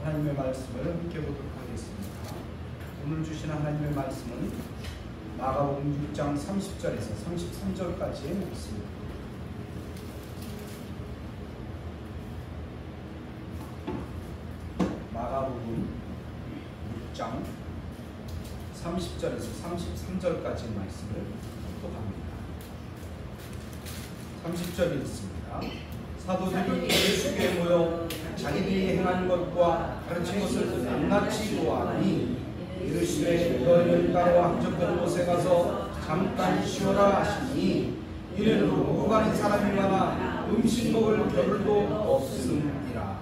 하나님의 말씀을 함께 보도록 하겠습니다. 오늘 주신 하나님의 말씀은 마가복음 6장 30절에서 33절까지의 말씀입니다. 마가복음 6장 30절에서 33절까지의 말씀을 독합니다. 30절이 있습니다. 사도들이 예수께 모여 자기들이 행한 것과 가르친 것을 낱낱이 보아하니 이르시되 너희는 따라와 한적한 곳에 가서 잠깐 쉬어라 하시니 이는 오고 가는 사람이 많아 음식 먹을 겨를도 없음이라.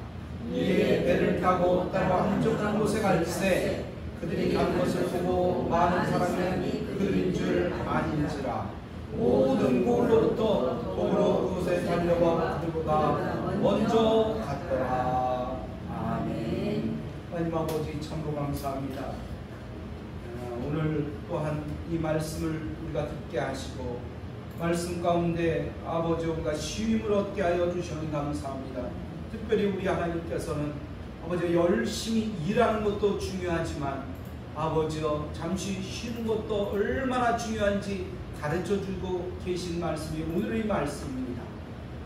이에 배를 타고 따라와 한적한 곳에 갈새 그들이 간 것을 보고 많은 사람이 그들인 줄 아는지라. 모든 곳으로부터 도로 그곳에 달려와 그들보다 먼저 갔더라. 아멘. 하나님 아버지 참으로 감사합니다. 오늘 또한 이 말씀을 우리가 듣게 하시고 말씀 가운데 아버지 우리가 쉼을 얻게 하여 주시니 감사합니다. 특별히 우리 하나님께서는 아버지 열심히 일하는 것도 중요하지만 아버지여 잠시 쉬는 것도 얼마나 중요한지 가르쳐주고 계신 말씀이 오늘의 말씀입니다.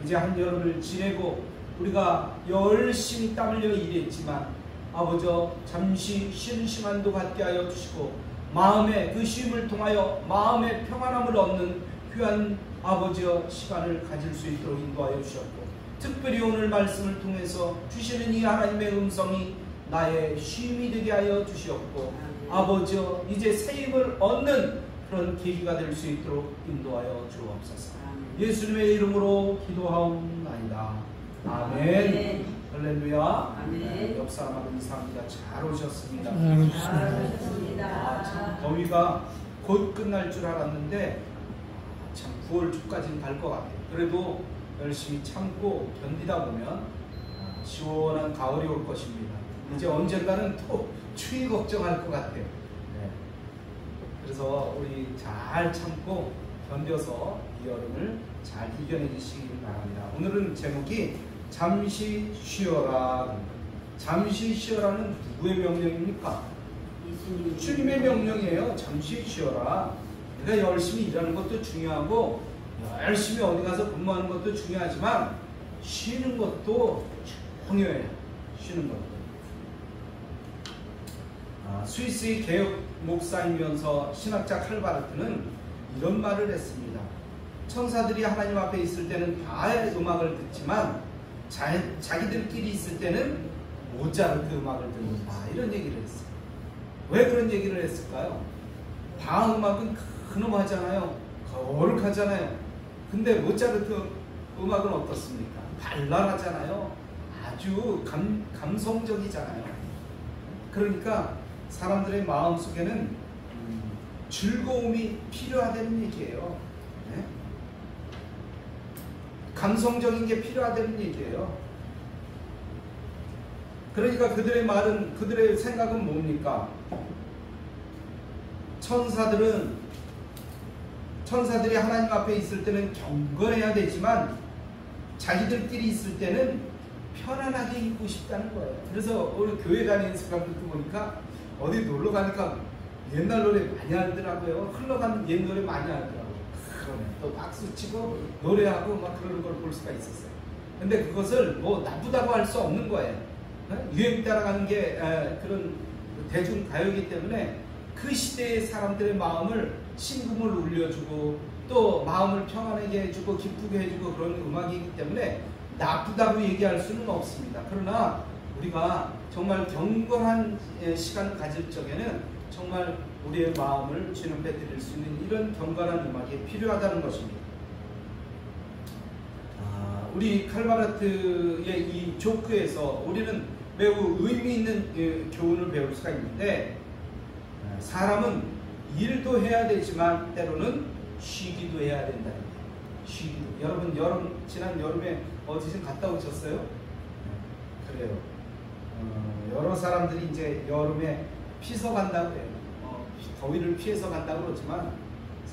이제 한여름을 지내고 우리가 열심히 땀 흘려 일했지만 아버지여 잠시 쉬는 시간도 갖게 하여 주시고 마음의 그 쉼을 통하여 마음의 평안함을 얻는 귀한 아버지여 시간을 가질 수 있도록 인도하여 주셨고 특별히 오늘 말씀을 통해서 주시는 이 하나님의 음성이 나의 쉼이 되게 하여 주시었고 아버지여 이제 새 힘을 얻는 그런 계기가 될 수 있도록 인도하여 주옵소서. 예수님의 이름으로 기도하옵나이다. 아멘. 할렐루야. 아멘. 옆 사람하고 인사합니다. 잘 오셨습니다. 참 더위가 곧 끝날 줄 알았는데 참 9월 초까지는 갈 것 같아요. 그래도 열심히 참고 견디다 보면 시원한 가을이 올 것입니다. 이제 언젠가는 또 추위 걱정할 것 같아요. 네. 그래서 우리 잘 참고 견뎌서 이 여름을 잘 이겨내시기 바랍니다. 오늘은 제목이 잠시 쉬어라. 잠시 쉬어라는 누구의 명령입니까? 주님의 명령이에요. 잠시 쉬어라. 내가 열심히 일하는 것도 중요하고 열심히 어디 가서 근무하는 것도 중요하지만 쉬는 것도 중요해요. 쉬는 것도. 스위스의 개혁 목사이면서 신학자 칼바르트는 이런 말을 했습니다. 천사들이 하나님 앞에 있을 때는 다 음악을 듣지만 자기들끼리 있을 때는 모차르트 음악을 듣는다. 이런 얘기를 했어요. 왜 그런 얘기를 했을까요? 다 음악은 근엄하잖아요. 거룩하잖아요. 근데 모차르트 음악은 어떻습니까? 발랄하잖아요. 아주 감성적이잖아요. 그러니까 사람들의 마음속에는 즐거움이 필요하다는 얘기예요. 네? 감성적인 게 필요하다는 얘기예요. 그러니까 그들의 생각은 뭡니까? 천사들이 하나님 앞에 있을 때는 경건해야 되지만 자기들끼리 있을 때는 편안하게 있고 싶다는 거예요. 그래서 우리 교회 다니는 사람들도 보니까 어디 놀러 가니까 옛날 노래 많이 하더라고요. 흘러가는 옛 노래 많이 하더라고요. 그러네. 또 박수 치고 노래하고 막 그러는 걸 볼 수가 있었어요. 근데 그것을 뭐 나쁘다고 할 수 없는 거예요. 유행 따라가는 게 그런 대중가요이기 때문에 그 시대의 사람들의 마음을 심금을 울려주고 또 마음을 평안하게 해주고 기쁘게 해주고 그런 음악이기 때문에 나쁘다고 얘기할 수는 없습니다. 그러나 우리가 정말 경건한 시간을 가질 적에는 정말 우리의 마음을 주님 앞에 드릴 수 있는 이런 경건한 음악이 필요하다는 것입니다. 우리 칼바르트의 이 조크에서 우리는 매우 의미 있는 교훈을 배울 수가 있는데 사람은 일도 해야 되지만 때로는 쉬기도 해야 된다는 거예요. 쉬기도. 여러분 지난 여름에 어디 좀 갔다 오셨어요? 그래요. 여러 사람들이 이제 여름에 피서 간다고 해요. 더위를 피해서 간다고 그러지만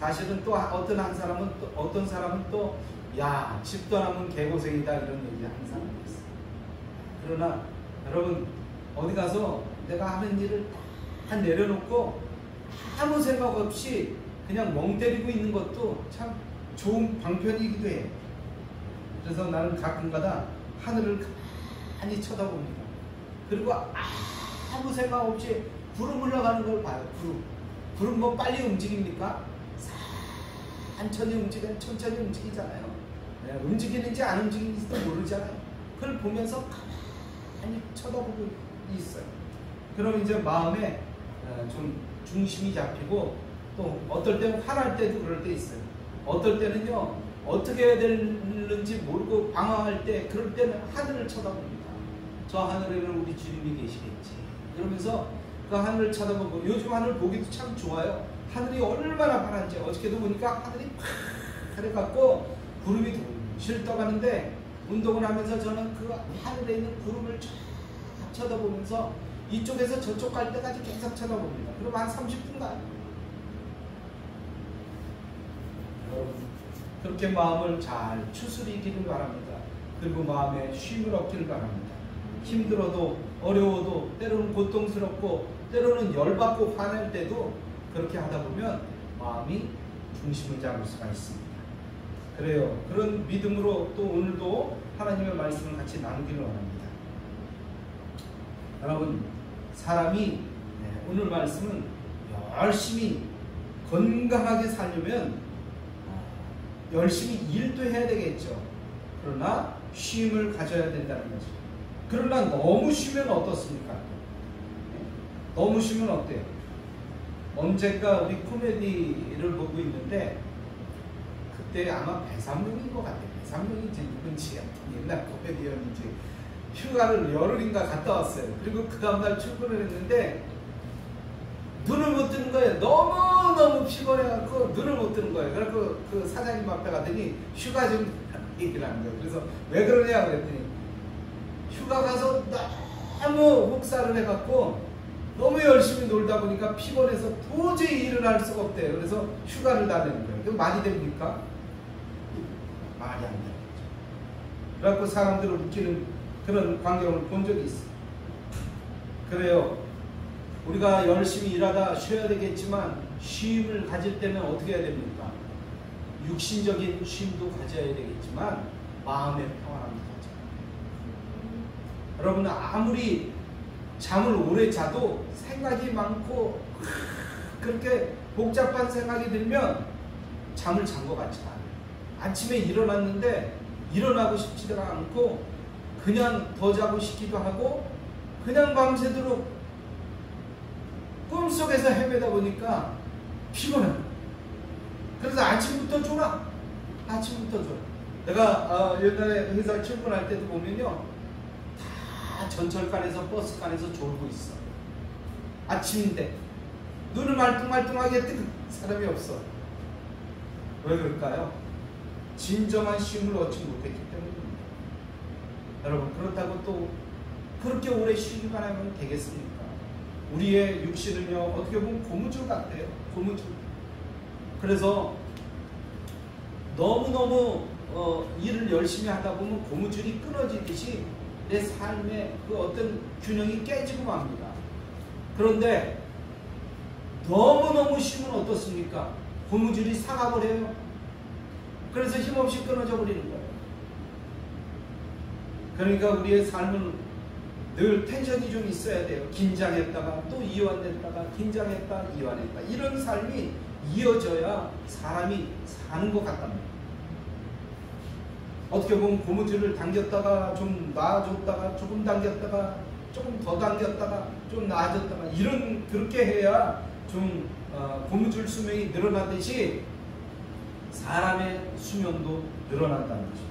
사실은 또 어떤 사람은 또 야, 집도 안 하면 개고생이다 이런 얘기 하는 사람이 있어요. 그러나 여러분 어디 가서 내가 하는 일을 다 내려놓고 아무 생각 없이 그냥 멍 때리고 있는 것도 참 좋은 방편이기도 해요. 그래서 나는 가끔가다 하늘을 가만히 쳐다봅니다. 그리고 아무 생각 없이 구름 흘러가는 걸 봐요. 구름 뭐 빨리 움직입니까? 천천히 움직이잖아요. 움직이는지 안 움직이는지도 모르잖아요. 그걸 보면서 가만히 쳐다보고 있어요. 그럼 이제 마음에 좀 중심이 잡히고, 또 어떨 때는 화날 때도 그럴 때 있어요. 어떨 때는요 어떻게 해야 되는지 모르고 방황할 때, 그럴 때는 하늘을 쳐다봅니다. 저 하늘에는 우리 주님이 계시겠지 그러면서 그 하늘을 쳐다보고, 요즘 하늘 보기도 참 좋아요. 하늘이 얼마나 파란지. 어저께도 보니까 하늘이 파래갖고 구름이 둥실 떠가는데, 운동을 하면서 저는 그 하늘에 있는 구름을 쳐다보면서 이쪽에서 저쪽 갈 때까지 계속 쳐다봅니다. 그럼 한 30분 가요. 그렇게 마음을 잘 추스리기를 바랍니다. 그리고 마음에 쉼을 얻기를 바랍니다. 힘들어도 어려워도, 때로는 고통스럽고 때로는 열받고 화낼 때도 그렇게 하다 보면 마음이 중심을 잡을 수가 있습니다. 그래요. 그런 믿음으로 또 오늘도 하나님의 말씀을 같이 나누기를 원합니다. 여러분, 사람이 오늘 말씀은 열심히 건강하게 살려면 열심히 일도 해야 되겠죠. 그러나 쉼을 가져야 된다는 거죠. 그러나 너무 쉬면 어떻습니까? 너무 쉬면 어때요? 언젠가 우리 코미디를 보고 있는데, 그때 아마 배삼룡인 것 같아요. 배삼룡인지 누군지 옛날 코미디언인지 휴가를 열흘인가 갔다 왔어요. 그리고 그 다음날 출근을 했는데 눈을 못 뜨는 거예요. 너무너무 피곤해갖고 눈을 못 뜨는 거예요. 그래서 그 사장님 앞에 가더니 휴가 좀 얘기를 하는 거예요. 그래서 왜 그러냐 그랬더니, 휴가 가서 너무 혹사를 해갖고 너무 열심히 놀다 보니까 피곤해서 도저히 일을 할 수가 없대요. 그래서 휴가를 달라는 거예요. 그럼 말이 됩니까? 말이 안 되는 거죠. 그래갖고 사람들을 웃기는 그런 광경을 본 적이 있어요. 그래요. 우리가 열심히 일하다 쉬어야 되겠지만, 쉼을 가질 때는 어떻게 해야 됩니까? 육신적인 쉼도 가져야 되겠지만 마음의 평안함도 가져야 됩니다. 여러분, 아무리 잠을 오래 자도 생각이 많고 그렇게 복잡한 생각이 들면 잠을 잔 것 같지 않아요. 아침에 일어났는데 일어나고 싶지도 않고 그냥 더 자고 싶기도 하고, 그냥 밤새도록 꿈속에서 헤매다 보니까 피곤해. 그래서 아침부터 졸아. 내가 옛날에 회사 출근할 때도 보면요, 다 전철간에서 버스간에서 졸고 있어. 아침인데 눈을 말뚱말뚱하게 뜨는 사람이 없어. 왜 그럴까요? 진정한 쉼을 얻지 못했기 때문입니다. 여러분, 그렇다고 또 그렇게 오래 쉬기만 하면 되겠습니까? 우리의 육신은요, 어떻게 보면 고무줄 같아요. 고무줄. 그래서 너무너무 일을 열심히 하다 보면 고무줄이 끊어지듯이 내 삶의 그 어떤 균형이 깨지고 맙니다. 그런데 너무너무 쉬면 어떻습니까? 고무줄이 사가버려요. 그래서 힘없이 끊어져 버리는 거예요. 그러니까 우리의 삶은 늘 텐션이 좀 있어야 돼요. 긴장했다가 또 이완됐다가 긴장했다 이완했다, 이런 삶이 이어져야 사람이 사는 것 같답니다. 어떻게 보면 고무줄을 당겼다가 좀 놔줬다가 조금 당겼다가 조금 더 당겼다가 좀 나아졌다가, 그렇게 해야 좀 고무줄 수명이 늘어나듯이 사람의 수명도 늘어난다는 거죠.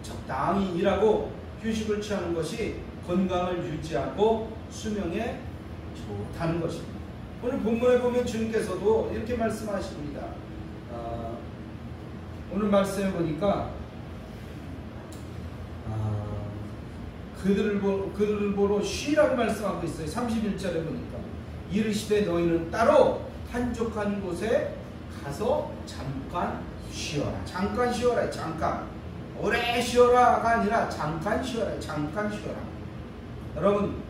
적당히 일하고 휴식을 취하는 것이 건강을 유지하고 수명에 좋다는 것입니다. 오늘 본문에 보면 주님께서도 이렇게 말씀하십니다. 오늘 말씀에 보니까 그들을 보러 쉬라고 말씀하고 있어요. 31절에 보니까 이르시되 너희는 따로 한적한 곳에 가서 잠깐 쉬어라. 잠깐 쉬어라. 잠깐. 오래 쉬어라가 아니라 잠깐 쉬어라. 잠깐 쉬어라. 여러분,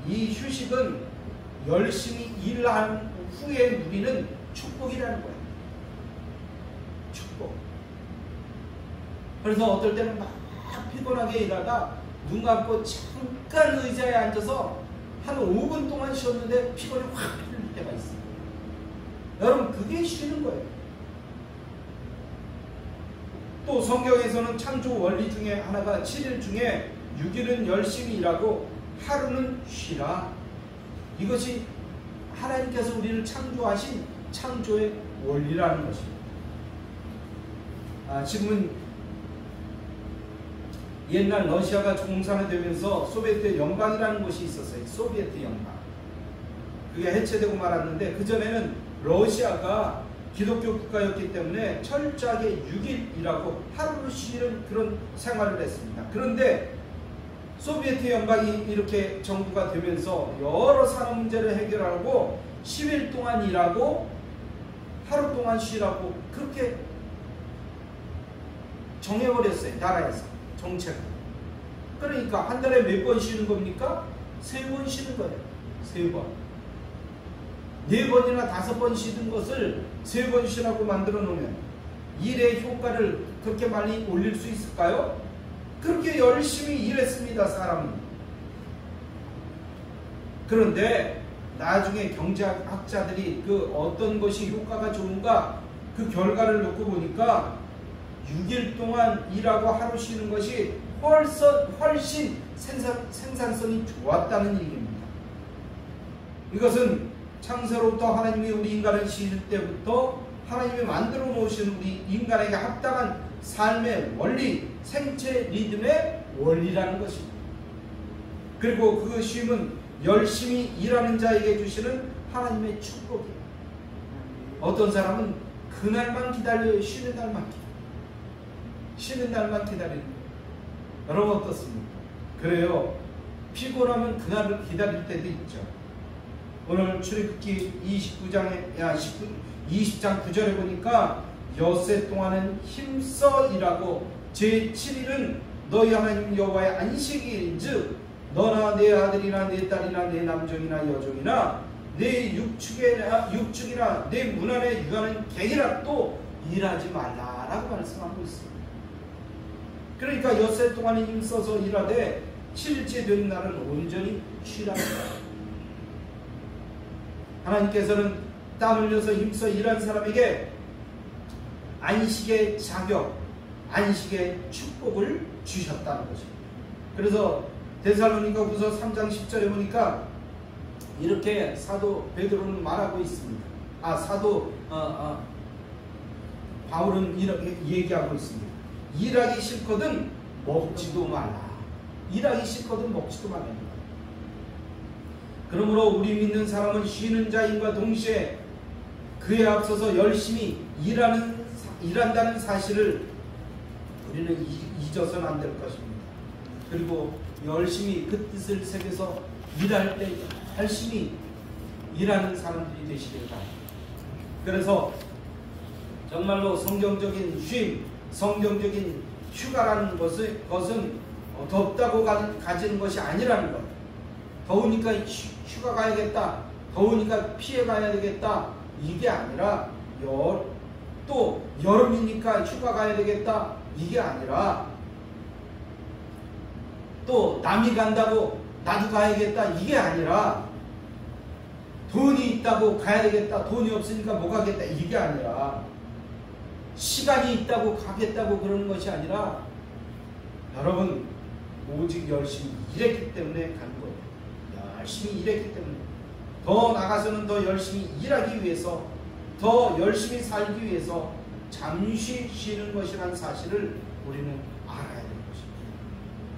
이 휴식은 열심히 일한 후에 누리는 축복이라는 거예요. 축복. 그래서 어떨 때는 막 피곤하게 일하다 눈 감고 잠깐 의자에 앉아서 한 5분 동안 쉬었는데 피곤이 확 풀릴 때가 있어요. 여러분, 그게 쉬는 거예요. 또 성경에서는 창조 원리 중에 하나가 7일 중에 6일은 열심히 일하고 하루는 쉬라. 이것이 하나님께서 우리를 창조하신 창조의 원리라는 것입니다. 지금은 옛날 러시아가 공산화되면서 소비에트 연방이라는 곳이 있었어요. 소비에트 연방. 그게 해체되고 말았는데, 그전에는 러시아가 기독교 국가였기 때문에 철저하게 6일이라고 하루를 쉬는 그런 생활을 했습니다. 그런데 소비에트 연방이 이렇게 정부가 되면서 여러 산업 문제를 해결하고 10일 동안 일하고 하루 동안 쉬라고 그렇게 정해버렸어요. 나라에서 정책을. 그러니까 한 달에 몇 번 쉬는 겁니까? 3번 쉬는 거예요. 3번. 4번이나 5번 쉬는 것을 3번 쉬라고 만들어 놓으면 일의 효과를 그렇게 많이 올릴 수 있을까요? 그렇게 열심히 일했습니다, 사람은. 그런데 나중에 경제학자들이 그 어떤 것이 효과가 좋은가 그 결과를 놓고 보니까 6일 동안 일하고 하루 쉬는 것이 훨씬 생산성이 좋았다는 얘기입니다. 이것은 창세로부터 하나님이 우리 인간을 지을 때부터 하나님이 만들어 놓으신 우리 인간에게 합당한 삶의 원리, 생체 리듬의 원리라는 것입니다. 그리고 그 쉼은 열심히 일하는 자에게 주시는 하나님의 축복이에요. 어떤 사람은 그날만 기다려요. 쉬는 날만 기다려요. 쉬는 날만 기다리는 거예요. 여러분 어떻습니까? 그래요. 피곤하면 그날을 기다릴 때도 있죠. 오늘 출애굽기 20장 9절에 보니까 엿새 동안은 힘써 일하고 제7일은 너희 하나님 여호와의 안식일인즉 너나 내 아들이나 내 딸이나 내 남종이나 여종이나 내 육축이나 내 문 안에 유하는 갱이라 또 일하지 말라라고 말씀하고 있습니다. 그러니까 엿새 동안은 힘써서 일하되 7일째 된 날은 온전히 쉬라. 하나님께서는 땀 흘려서 힘써 일한 사람에게 안식의 자격, 안식의 축복을 주셨다는 것입니다. 그래서 데살로니가후서 3장 10절에 보니까 이렇게 사도 베드로는 말하고 있습니다. 사도 바울은 이렇게 얘기하고 있습니다. 일하기 싫거든 먹지도 말라. 일하기 싫거든 먹지도 말라. 그러므로 우리 믿는 사람은 쉬는 자인과 동시에 그에 앞서서 열심히 일한다는 사실을 우리는 잊어서는 안 될 것입니다. 그리고 열심히 그 뜻을 새겨서 일할 때 열심히 일하는 사람들이 되시길 바랍니다. 그래서 정말로 성경적인 쉼, 성경적인 휴가라는 것은 덥다고 가지는 것이 아니라는 것. 더우니까 휴가 가야겠다, 더우니까 피해 가야 되겠다, 이게 아니라 또 여름이니까 휴가 가야 되겠다, 이게 아니라 또 남이 간다고 나도 가야겠다, 이게 아니라 돈이 있다고 가야 되겠다, 돈이 없으니까 못 가겠다, 이게 아니라 시간이 있다고 가겠다고 그러는 것이 아니라 여러분 오직 열심히 일했기 때문에 간 거예요. 열심히 일했기 때문에 더 나가서는 더 열심히 일하기 위해서, 더 열심히 살기 위해서 잠시 쉬는 것이라는 사실을 우리는 알아야 되는 것입니다.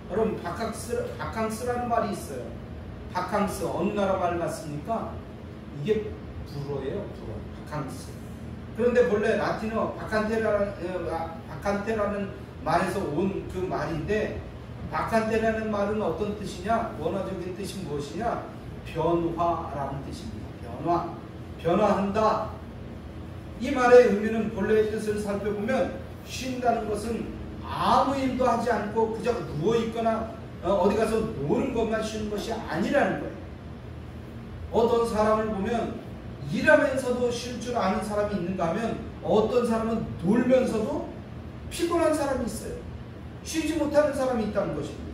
여러분 바캉스라는 말이 있어요. 바캉스 어느 나라 말 같습니까? 이게 불어예요. 불어. 바캉스. 그런데 본래 라틴어 바칸테라는 말에서 온 그 말인데, 바칸테라는 말은 어떤 뜻이냐? 원어적인 뜻이 무엇이냐? 변화라는 뜻입니다. 변화한다. 이 말의 의미는 본래의 뜻을 살펴보면 쉰다는 것은 아무 일도 하지 않고 그저 누워있거나 어디 가서 노는 것만 쉬는 것이 아니라는 거예요. 어떤 사람을 보면 일하면서도 쉴 줄 아는 사람이 있는가 하면 어떤 사람은 놀면서도 피곤한 사람이 있어요. 쉬지 못하는 사람이 있다는 것입니다.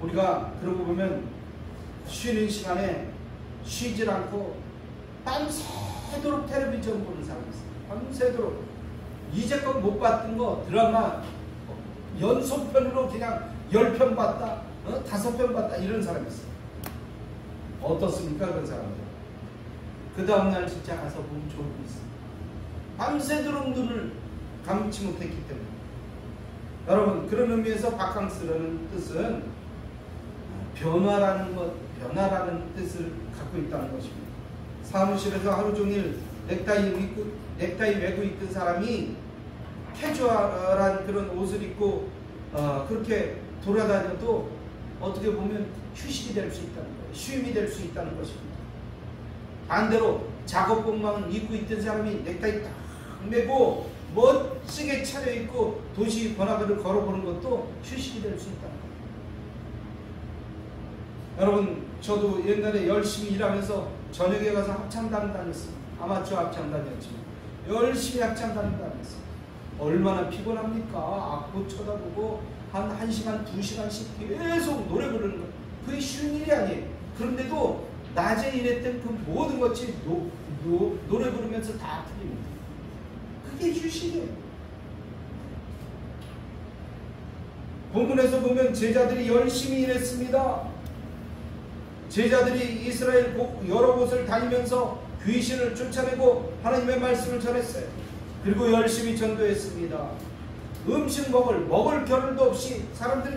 우리가 그러고 보면 쉬는 시간에 쉬질 않고 밤새도록 텔레비전 보는 사람이 있어요. 밤새도록 이제껏 못 봤던 거 드라마 연속편으로 그냥 10편 봤다, 5편 봤다 이런 사람이 있어요. 어떻습니까 그런 사람들? 그 다음날 진짜 가서 보면 좋은 게 있어요. 밤새도록 눈을 감지 못했기 때문에. 여러분 그런 의미에서 바캉스라는 뜻은 변화라는 뜻을 갖고 있다는 것입니다. 사무실에서 하루 종일 넥타이 메고 있던 사람이 캐주얼한 그런 옷을 입고 그렇게 돌아다녀도 어떻게 보면 휴식이 될 수 있다는 거예요. 쉼이 될 수 있다는 것입니다. 반대로 작업복만 입고 있던 사람이 넥타이 딱 메고 멋지게 차려입고 도시 번화가를 걸어보는 것도 휴식이 될 수 있다는 거예요. 여러분 저도 옛날에 열심히 일하면서 저녁에 가서 합창단 다녔습니다. 아마추어 합창단이었지만 열심히 합창단 다녔어요. 얼마나 피곤합니까? 악보 쳐다보고 한 1시간 2시간씩 계속 노래 부르는 거예요. 그게 쉬운 일이 아니에요. 그런데도 낮에 일했던 그 모든 것이 노래 부르면서 다 풀립니다. 그게 휴식이에요. 본문에서 보면 제자들이 열심히 일했습니다. 제자들이 이스라엘 여러 곳을 다니면서 귀신을 쫓아내고 하나님의 말씀을 전했어요. 그리고 열심히 전도했습니다. 음식 먹을 겨를도 없이 사람들이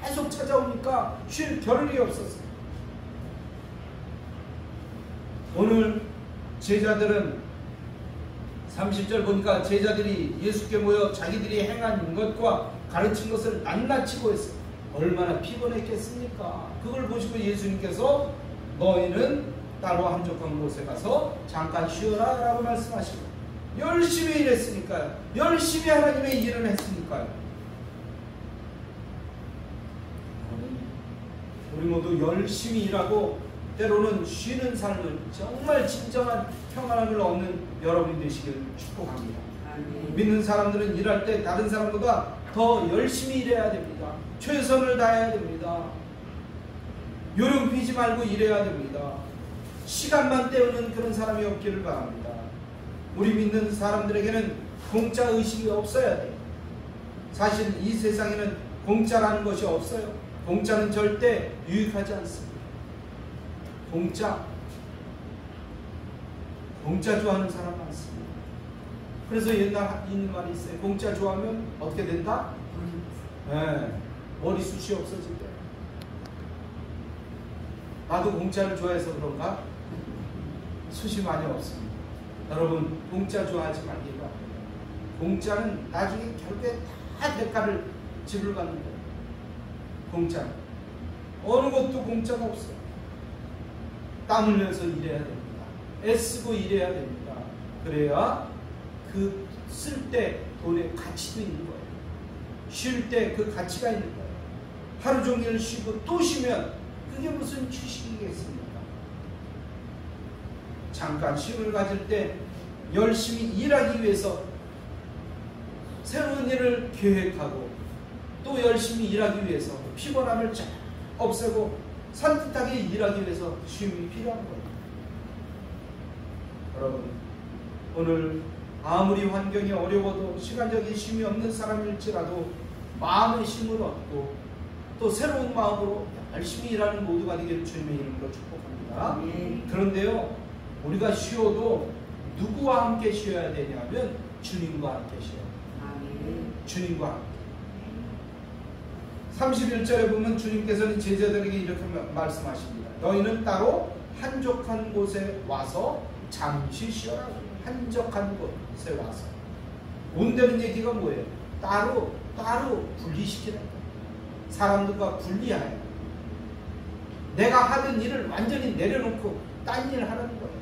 계속 찾아오니까 쉴 겨를이 없었어요. 오늘 제자들은 30절 보니까 제자들이 예수께 모여 자기들이 행한 것과 가르친 것을 낱낱이 고했어요. 얼마나 피곤했겠습니까? 그걸 보시고 예수님께서 너희는 따로 한적한 곳에 가서 잠깐 쉬어라 라고 말씀하시고 열심히 일했으니까요. 열심히 하나님의 일을 했으니까요. 우리 모두 열심히 일하고 때로는 쉬는 삶을 정말 진정한 평안함을 얻는 여러분이 되시길 축복합니다. 믿는 사람들은 일할 때 다른 사람보다 더 열심히 일해야 됩니다. 최선을 다해야 됩니다. 요령 피지 말고 일해야 됩니다. 시간만 때우는 그런 사람이 없기를 바랍니다. 우리 믿는 사람들에게는 공짜 의식이 없어야 돼요. 사실 이 세상에는 공짜라는 것이 없어요. 공짜는 절대 유익하지 않습니다. 공짜 좋아하는 사람 많습니다. 그래서 옛날 있는 말이 있어요. 공짜 좋아하면 어떻게 된다? 네, 머리숱이 없어진대요. 나도 공짜를 좋아해서 그런가? 숱이 많이 없습니다. 여러분 공짜 좋아하지 말기 바랍니다. 공짜는 나중에 결국에 다 대가를 지불 받는 거예요. 공짜 어느 것도 공짜가 없어요. 땀 흘려서 일해야 됩니다. 애쓰고 일해야 됩니다. 그래야 그 쓸 때 돈의 가치도 있는 거예요. 쉴 때 그 가치가 있는 거예요. 하루 종일 쉬고 또 쉬면 그게 무슨 휴식이겠습니까? 잠깐 쉼을 가질 때 열심히 일하기 위해서 새로운 일을 계획하고 또 열심히 일하기 위해서 피곤함을 쫙 없애고 산뜻하게 일하기 위해서 쉼이 필요한 거예요. 여러분 오늘 아무리 환경이 어려워도 시간적인 쉼이 없는 사람일지라도 마음의 쉼을 얻고 또 새로운 마음으로 열심히 일하는 모두가 되기를 주님의 이름으로 축복합니다. 그런데요 우리가 쉬어도 누구와 함께 쉬어야 되냐면 주님과 함께 쉬어야 돼요. 주님과 함께. 31절에 보면 주님께서는 제자들에게 이렇게 말씀하십니다. 너희는 따로 한적한 곳에 와서 잠시 쉬어라. 한적한 곳에 와서. 온다는 얘기가 뭐예요? 따로 분리시키는 거예요. 사람들과 분리하여 내가 하던 일을 완전히 내려놓고 딴 일 하라는 거예요.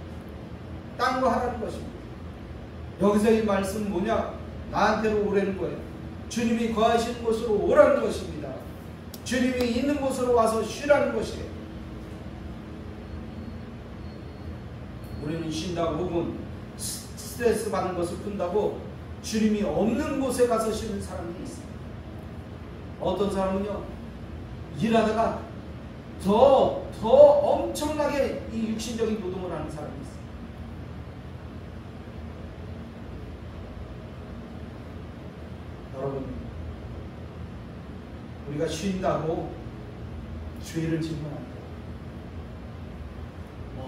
딴 거 하라는 것입니다. 여기서 이 말씀은 뭐냐? 나한테로 오라는 거예요. 주님이 거하시는 곳으로 오라는 것입니다. 주님이 있는 곳으로 와서 쉬라는 것이에요. 우리는 쉰다고 혹은 스트레스 받는 것을 푼다고 주님이 없는 곳에 가서 쉬는 사람이 있어요. 어떤 사람은요, 일하다가 더 엄청나게 이 육신적인 노동을 하는 사람이 있어요. 여러분, 우리가 쉰다고 죄를 지으면 안 돼요.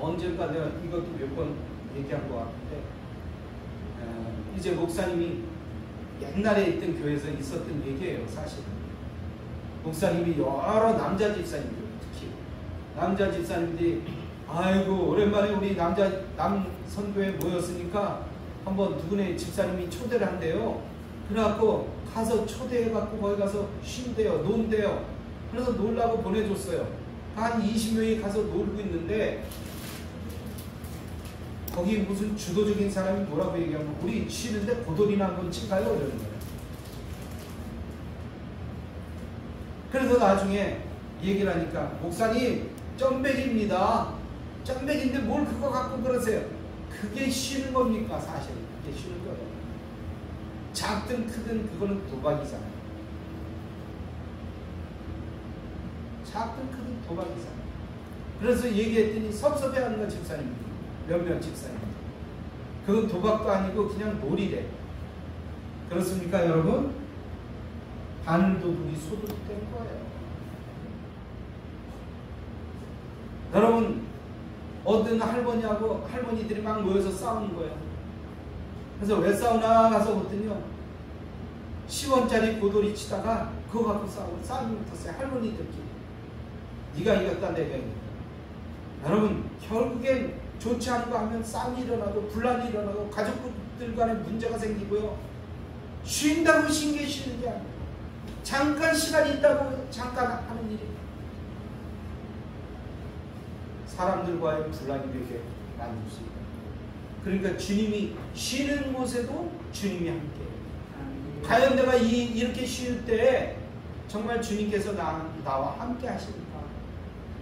언젠가 내가 이것도 몇 번 얘기한 것 같은데, 이제 목사님이 옛날에 있던 교회에서 있었던 얘기예요. 사실은 목사님이 여러 남자 집사님들, 특히 남자 집사님들이 아이고 오랜만에 우리 남 선교회 모였으니까 한번 누구네 집사님이 초대를 한대요. 그래갖고 가서 초대해갖고 거기 가서 쉰대요, 논대요. 그래서 놀라고 보내줬어요. 한 20명이 가서 놀고 있는데 거기 무슨 주도적인 사람이 뭐라고 얘기하면 우리 쉬는데 고돌이나 한번 칠까요? 이러는 거예요. 그래서 나중에 얘기를 하니까 목사님 점백입니다. 점백인데 뭘 그거 갖고 그러세요? 그게 쉬는 겁니까? 사실 그게 쉬는 거예요. 작든 크든 그거는 도박이잖아요. 작든 크든 도박이잖아요. 그래서 얘기했더니 섭섭해하는 건 집사님, 몇몇 집사님. 그건 도박도 아니고 그냥 놀이래. 그렇습니까 여러분? 바늘도둑이 소도둑된 거예요. 여러분, 어떤 할머니들이 막 모여서 싸우는 거예요. 그래서 왜 싸우나 가서 보더니요, 10원짜리 고돌이 치다가 그거 갖고 싸움이 붙었어요. 할머니들끼리. 네가 이겼다 내가 이겼다. 여러분, 결국엔 좋지 않은 거 하면 싸움이 일어나고 분란이 일어나고 가족들 간에 문제가 생기고요. 쉰다고 쉰 게 쉬는 게 아니에요. 잠깐 시간이 있다고 잠깐 하는 일이에요. 사람들과의 분란이 되게 만듭니다. 그러니까 주님이 쉬는 곳에도 주님이 함께해요. 과연 내가 이렇게 쉴 때 정말 주님께서 나와 함께 하십니까?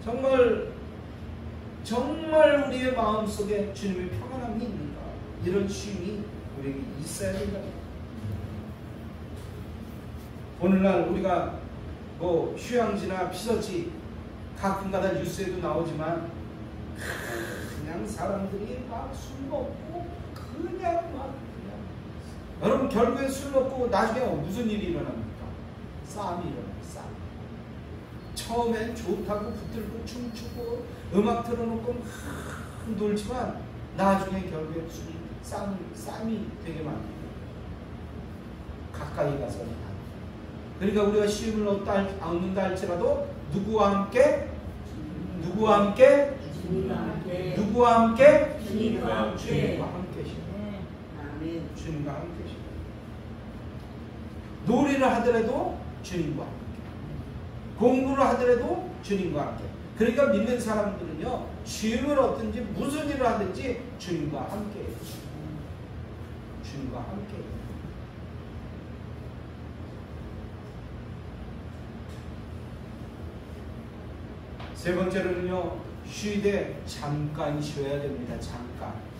정말 우리의 마음속에 주님의 평안함이 있는가? 이런 쉼이 우리에게 있어야 된다. 오늘날 우리가 뭐 휴양지나 피서지 가끔가다 뉴스에도 나오지만 그냥 사람들이 막 술 먹고 그냥 여러분, 결국에 술 먹고 나중에 무슨 일이 일어납니까? 싸움이 일어나요. 싸움. 처음엔 좋다고 붙들고 춤추고 음악 틀어놓고 놀지만 나중에 결국에 싸움이 되게 많아요. 가까이 가서는 안 돼요. 그러니까 우리가 쉼을 얻는다 할지라도 누구와 함께? 누구와 함께? 누구와 함께? 주님과 함께 주님과 함께 계십니다. 놀이를 하더라도 주님과 함께, 공부를 하더라도 주님과 함께. 그러니까 믿는 사람들은요, 쉼을 얻든지 무슨 일을 하든지 주님과 함께 해요. 주님과 함께 해요. 세 번째로는요, 쉬되 잠깐 쉬어야 됩니다. 잠깐.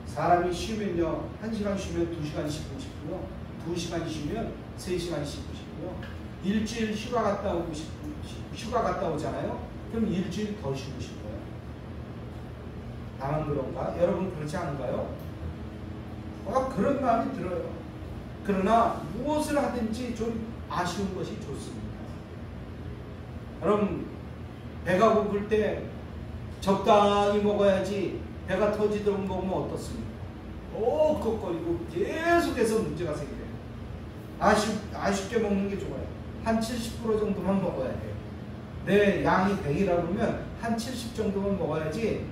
사람이 쉬면요, 1시간 쉬면 2시간 쉬고 싶고요, 2시간 쉬면 3시간 쉬고 싶고요, 일주일 휴가 갔다 오잖아요. 그럼 일주일 더 쉬고 싶어요. 나만 그런가? 여러분 그렇지 않은가요? 그런 마음이 들어요. 그러나 무엇을 하든지 좀 아쉬운 것이 좋습니다. 여러분, 배가 고플 때 적당히 먹어야지 배가 터지도록 먹으면 어떻습니까? 꺽거리고 계속해서 문제가 생겨요. 아쉽게 먹는 게 좋아요. 한 70% 정도만 먹어야 돼요. 내 양이 100이라 그러면 한 70 정도만 먹어야지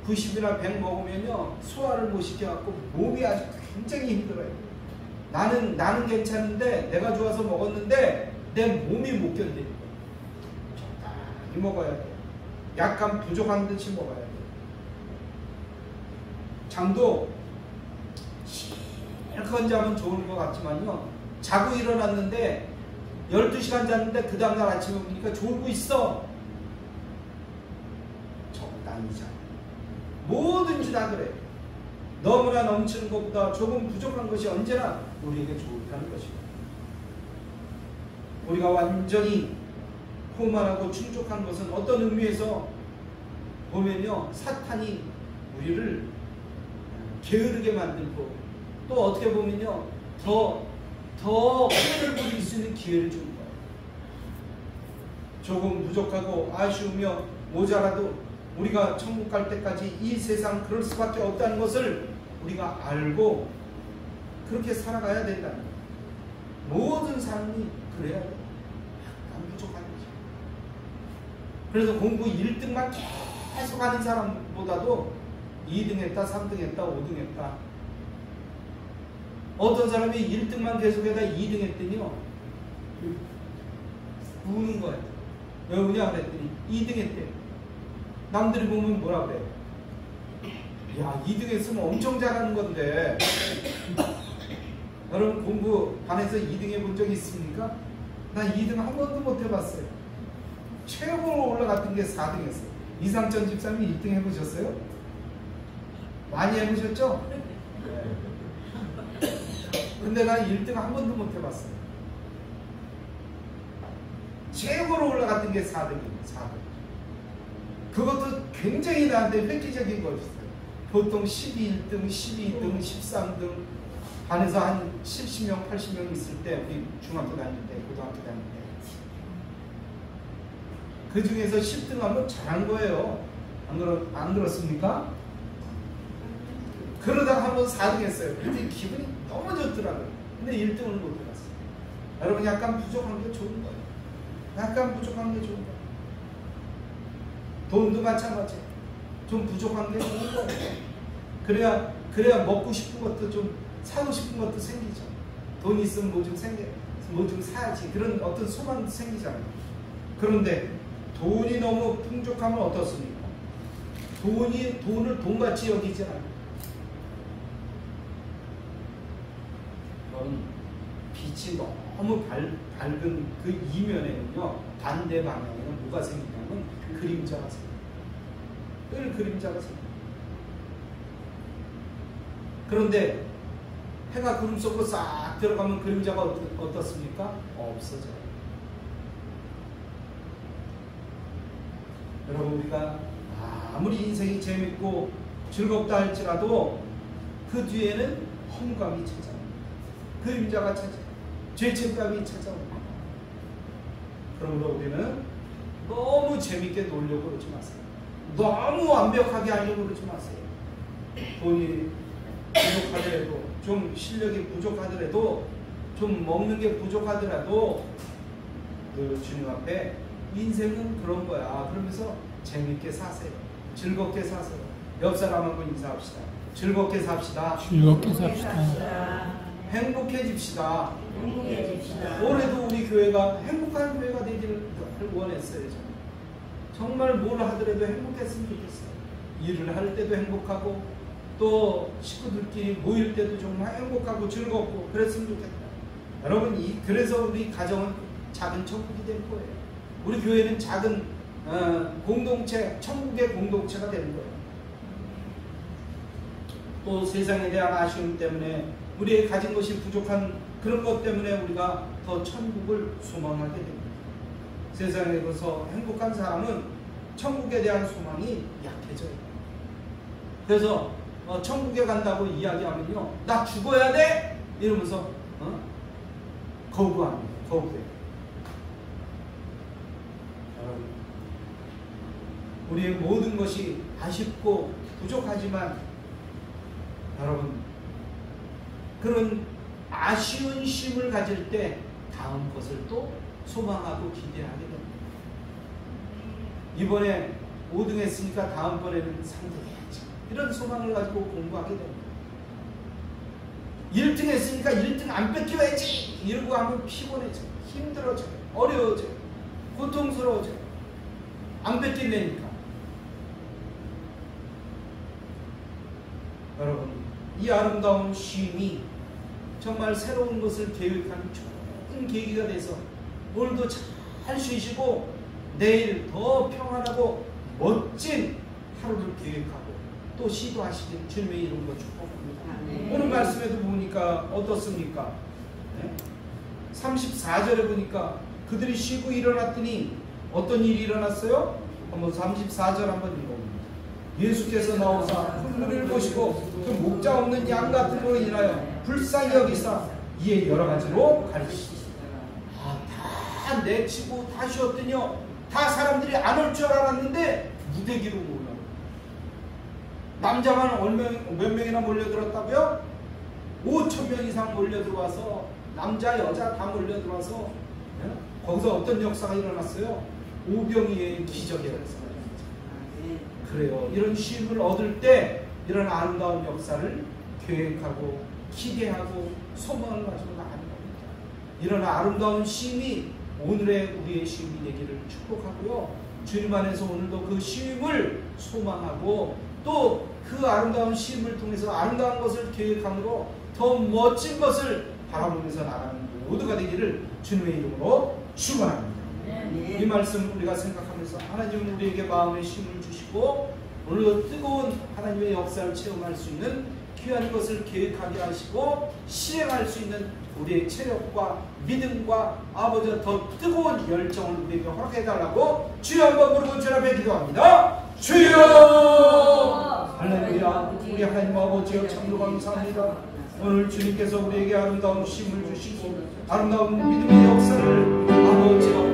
90이나 100 먹으면요, 소화를 못 시켜갖고 몸이 아주 굉장히 힘들어요. 나는 괜찮은데 내가 좋아서 먹었는데 내 몸이 못 견디는 거예요. 많이 먹어야 돼요. 약간 부족한 듯이 먹어야 돼요. 잠도 실컷 자면 좋은 것 같지만요, 자고 일어났는데 12시간 잤는데 그 다음날 아침에 보니까 졸고 있어. 적당히 자. 뭐든지 다 그래. 너무나 넘치는 것보다 조금 부족한 것이 언제나 우리에게 좋다는 것입니다. 우리가 완전히 포만하고 충족한 것은 어떤 의미에서 보면요, 사탄이 우리를 게으르게 만들고, 또 어떻게 보면요, 더 혼을 부릴 수 있는 기회를 주는 거예요. 조금 부족하고 아쉬우며 모자라도 우리가 천국 갈 때까지 이 세상 그럴 수밖에 없다는 것을 우리가 알고 그렇게 살아가야 된다는 거예요. 모든 사람이 그래야 돼요. 약간 부족한 거죠. 그래서 공부 1등만 계속 하는 사람보다도 2등 했다, 3등 했다, 5등 했다. 어떤 사람이 1등만 계속해다 2등 했더니요, 우는 거예요. 왜 우냐 그랬더니 2등 했대. 남들이 보면 뭐라 그래? 야, 2등 했으면 엄청 잘하는 건데. 여러분 공부 반에서 2등 해본 적 있습니까? 나 2등 한 번도 못 해봤어요. 최고로 올라갔던 게 4등 했어요. 이상천 집사님이 1등 해보셨어요? 많이 해보셨죠? 근데 난 1등 한 번도 못 해봤어요. 최고로 올라갔던 게 4등이에요. 4등. 그것도 굉장히 나한테 획기적인 거였어요. 보통 12등, 12등, 13등 반에서 한 70명, 80명 있을 때, 우리 중학교 다닐 때, 고등학교 다닐 때, 그 중에서 10등 하면 잘한 거예요. 안 그렇습니까? 그러다가 한번 4등 했어요. 그때 기분이 너무 좋더라고요. 근데 1등을 못 해봤어요. 여러분, 약간 부족한 게 좋은 거예요. 약간 부족한 게 좋은 거예요. 돈도 마찬가지예요. 좀 부족한 게 좋은 거예요. 그래야 먹고 싶은 것도 좀, 사고 싶은 것도 생기죠. 돈 있으면 뭐 좀 사야지. 그런 어떤 소망도 생기잖아요. 그런데 돈이 너무 풍족하면 어떻습니까? 돈을 돈같이 여기지 않아요. 빛이 너무 밝은 그 이면에는요, 반대 방향에는 뭐가 생기냐면 그림자가 생겨요. 늘 그림자가 생겨요. 그런데 해가 구름 속으로 싹 들어가면 그림자가 어떻습니까? 없어져요. 여러분, 우리가 아무리 인생이 재밌고 즐겁다 할지라도 그 뒤에는 험감이 찾아옵니다. 그림자가 찾아요. 죄책감이 찾아옵니다. 그러므로 우리는 너무 재밌게 놀려고 그러지 마세요. 너무 완벽하게 하려고 그러지 마세요. 돈이 부족하더라도, 좀 실력이 부족하더라도, 좀 먹는 게 부족하더라도 그 주님 앞에 인생은 그런 거야. 그러면서 재밌게 사세요. 즐겁게 사세요. 옆 사람하고 인사합시다. 즐겁게 삽시다. 즐겁게 삽시다. 행복해집시다. 올해도 우리 교회가 행복한 교회가 되기를 원했어요. 정말 뭘 하더라도 행복했으면 좋겠어요. 일을 할 때도 행복하고, 또 식구들끼리 모일 때도 정말 행복하고 즐겁고 그랬으면 좋겠다. 여러분, 그래서 우리 가정은 작은 천국이 될 거예요. 우리 교회는 작은 공동체, 천국의 공동체가 되는 거예요. 또 세상에 대한 아쉬움 때문에, 우리의 가진 것이 부족한 그런 것 때문에 우리가 더 천국을 소망하게 됩니다. 세상에서 행복한 사람은 천국에 대한 소망이 약해져요. 그래서 천국에 간다고 이야기하면요, 나 죽어야 돼! 이러면서 거부합니다. 거부해요. 우리의 모든 것이 아쉽고 부족하지만, 여러분, 그런 아쉬운 쉼을 가질 때 다음 것을 또 소망하고 기대하게 됩니다. 이번에 5등 했으니까 다음번에는 3등 해야지. 이런 소망을 가지고 공부하게 됩니다. 1등 했으니까 1등 안 뺏겨야지. 이러고 하면 피곤해져요. 힘들어져요. 어려워져요. 고통스러워져요. 안 뺏긴다니까. 여러분, 이 아름다운 쉼이 정말 새로운 것을 계획하는 좋은 계기가 돼서 오늘도 잘 쉬시고 내일 더 평안하고 멋진 하루를 계획하고 또 시도하시길 주님의 이름으로 축복합니다. 오늘 말씀에도 보니까 어떻습니까? 네? 34절에 보니까 그들이 쉬고 일어났더니 어떤 일이 일어났어요? 한번 34절 한번 읽어봅니다. 예수께서 나오사 흙물을 보시고 그 목자 없는 양 같은 거로 인하여 불쌍히 여기사 이에 여러 가지로 가르치시더라. 다 내치고 다 쉬었더니요, 다 사람들이 안 올 줄 알았는데 무대기로 몰라. 남자만 몇 명이나 몰려들었다고요? 5,000명 이상 몰려들어와서 남자 여자 다 몰려들어와서 거기서 어떤 역사가 일어났어요? 오병이의 기적이 일어났어요. 그래요. 이런 쉼을 얻을 때 이런 아름다운 역사를 계획하고 기대하고 소망을 가지고 나가는 겁니다. 이런 아름다운 쉼이 오늘의 우리의 쉼이 되기를 축복하고요. 주님 안에서 오늘도 그 쉼을 소망하고 또 그 아름다운 쉼을 통해서 아름다운 것을 계획함으로 더 멋진 것을 바라보면서 나가는 모두가 되기를 주님의 이름으로 축원합니다. 이 말씀 우리가 생각하면서 하나님은 우리에게 마음의 쉼을 주시고 오늘도 뜨거운 하나님의 역사를 체험할 수 있는 귀한 것을 계획하게 하시고 실행할 수 있는 우리의 체력과 믿음과 아버지와 더 뜨거운 열정을 우리에게 허락해달라고 주여 한번 부르고 주 앞에 기도합니다. 주여! 할렐루야. 우리 하나님 아버지여 참으로 감사합니다. 오늘 주님께서 우리에게 아름다운 쉼을 주시고 아름다운 믿음의 역사를 아버지와